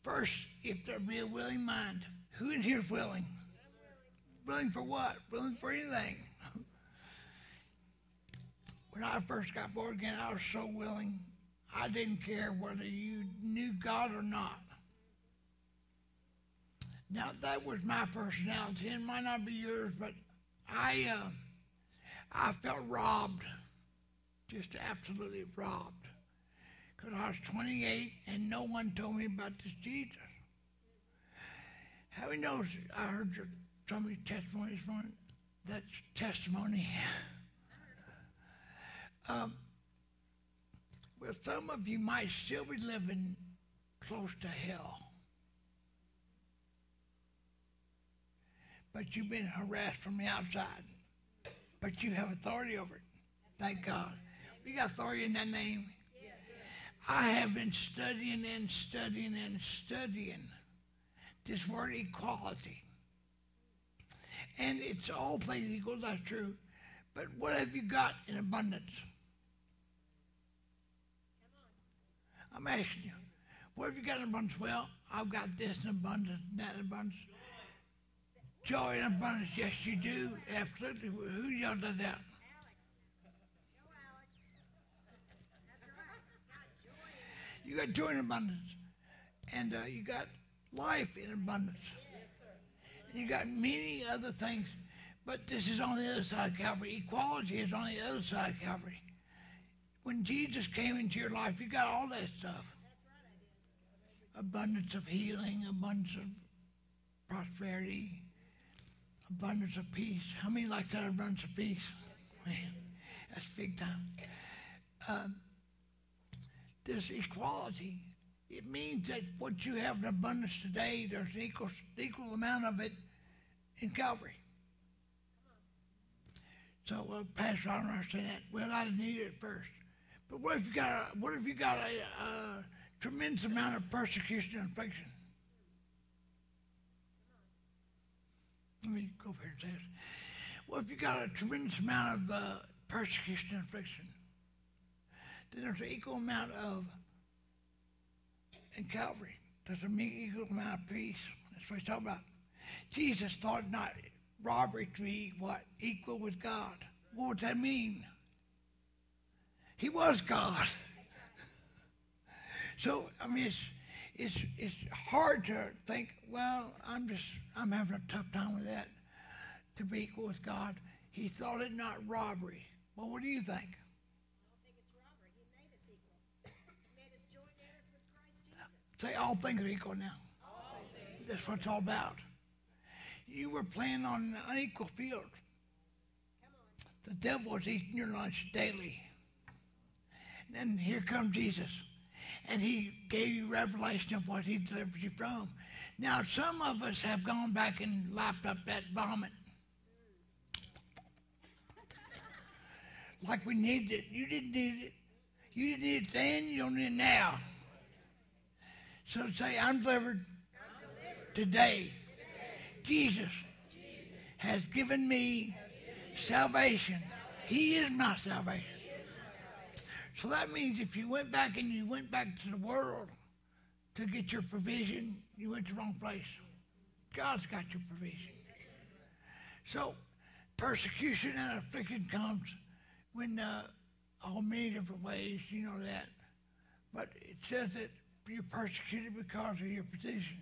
First, if there be a willing mind. Who in here is willing? Willing for what? Willing for anything. When I first got born again, I was so willing. I didn't care whether you knew God or not. Now, that was my personality. It might not be yours, but I felt robbed, just absolutely robbed, because I was 28 and no one told me about this Jesus. How many knows? I heard some of your testimony this morning. That's testimony. Well, some of you might still be living close to hell, but you've been harassed from the outside, but you have authority over it. Thank God. We got authority in that name. Yes. I have been studying and studying and studying this word equality. And it's all things equal, that's true. But what have you got in abundance? I'm asking you, what have you got in abundance? Well, I've got this in abundance, that in abundance. Joy in abundance, yes you do, absolutely. Who yelled that out? You got joy in abundance, and you got life in abundance. And you got many other things, but this is on the other side of Calvary. Equality is on the other side of Calvary. When Jesus came into your life, you got all that stuff. Abundance of healing, abundance of prosperity, abundance of peace. How many like that abundance of peace? Man, that's big time. This equality, it means that what you have in abundance today, there's an equal amount of it in Calvary. So, Pastor, I don't understand that. Well, I didn't need it at first. But what if you got a tremendous amount of persecution and affliction? Let me go over here and say this. What if you got a tremendous amount of persecution and affliction? Then there's an equal amount of, in Calvary, there's an equal amount of peace. That's what he's talking about. Jesus thought not robbery to be what? Equal with God. What would that mean? He was God. So, I mean, it's hard to think, well, I'm having a tough time with that, to be equal with God. He thought it not robbery. Well, what do you think? Say, all things are equal now. That's what it's all about. You were playing on an unequal field. The devil was eating your lunch daily. And then here comes Jesus. And he gave you revelation of what he delivered you from. Now, some of us have gone back and lapped up that vomit. Like we needed it. You didn't need it. You didn't need it then, you don't need it now. So say, I'm delivered today. Jesus has given me salvation. He is my salvation. So that means if you went back and you went back to the world to get your provision, you went to the wrong place. God's got your provision. So persecution and affliction comes when all many different ways, you know that. But it says that you're persecuted because of your position.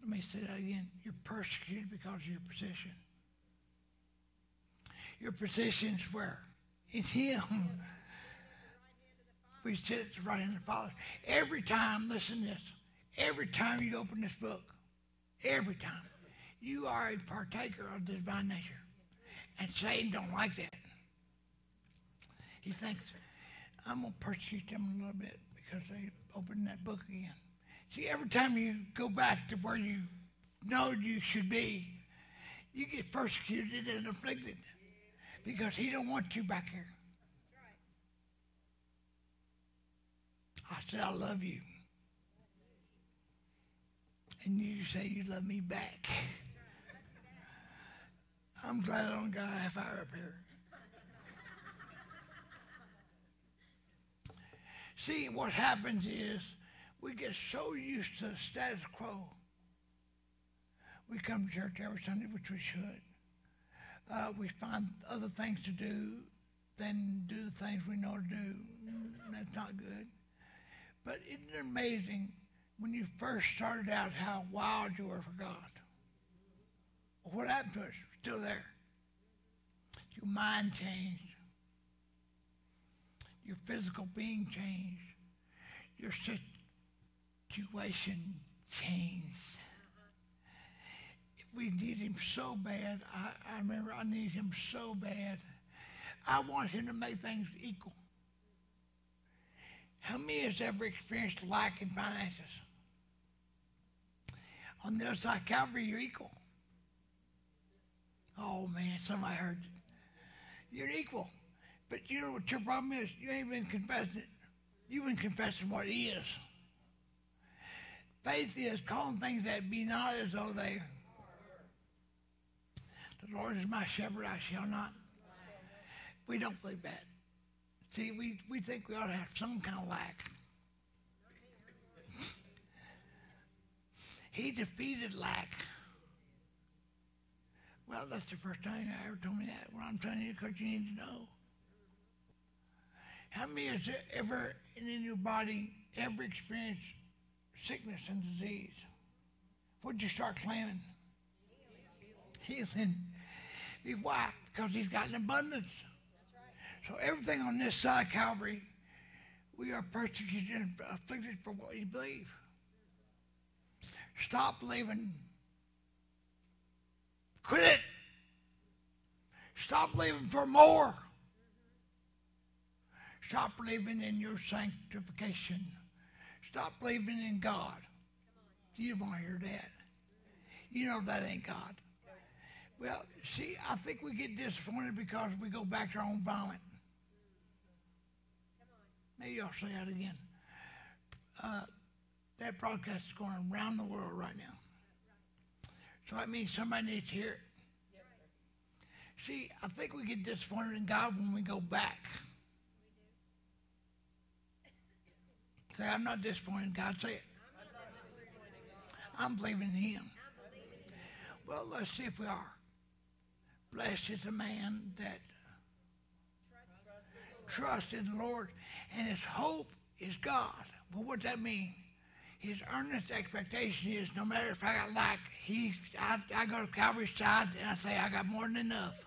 Let me say that again. You're persecuted because of your position. Your position's where? In Him. We sit at the right hand of the Father. Every time, listen to this, every time you open this book, every time, you are a partaker of the divine nature. And Satan don't like that. He thinks, I'm going to persecute them a little bit because they opened that book again. See, every time you go back to where you know you should be, you get persecuted and afflicted because he don't want you back here. I said, I love you. And you say you love me back. I'm glad I don't got a half hour up here. See, what happens is we get so used to the status quo. We come to church every Sunday, which we should. We find other things to do than do the things we know to do. That's not good. But isn't it amazing when you first started out how wild you were for God? What happened to us? Still there. Your mind changed. Your physical being changed. Your situation changed. We need him so bad. I remember I need him so bad. I want him to make things equal. How many has ever experienced lack in finances? On the other side of Calvary, you're equal. Oh, man, somebody heard it. You're equal. But you know what your problem is? You ain't been confessing it. You've been confessing what it is. Faith is calling things that be not as though they are. The Lord is my shepherd, I shall not. We don't believe that. See, we think we ought to have some kind of lack. He defeated lack. Well, that's the first time you ever told me that. Well, I'm telling you because you need to know. How many has ever in your body ever experienced sickness and disease? What did you start claiming? Healing. Why? Because he's got an abundance. So everything on this side of Calvary, we are persecuted and afflicted for what you believe. Stop believing. Quit it. Stop believing for more. Stop believing in your sanctification. Stop believing in God. You don't want to hear that. You know that ain't God. Well, see, I think we get disappointed because we go back to our own vomit. Maybe I'll say that again. That broadcast is going around the world right now. So that means somebody needs to hear it. See, I think we get disappointed in God when we go back. Say, I'm not disappointed in God. Say it. I'm believing in him. Well, let's see if we are. Blessed is the man that trusts in the Lord, and his hope is God. Well, what does that mean? His earnest expectation is no matter if I got lack, I go to Calvary's side and I say, I got more than enough.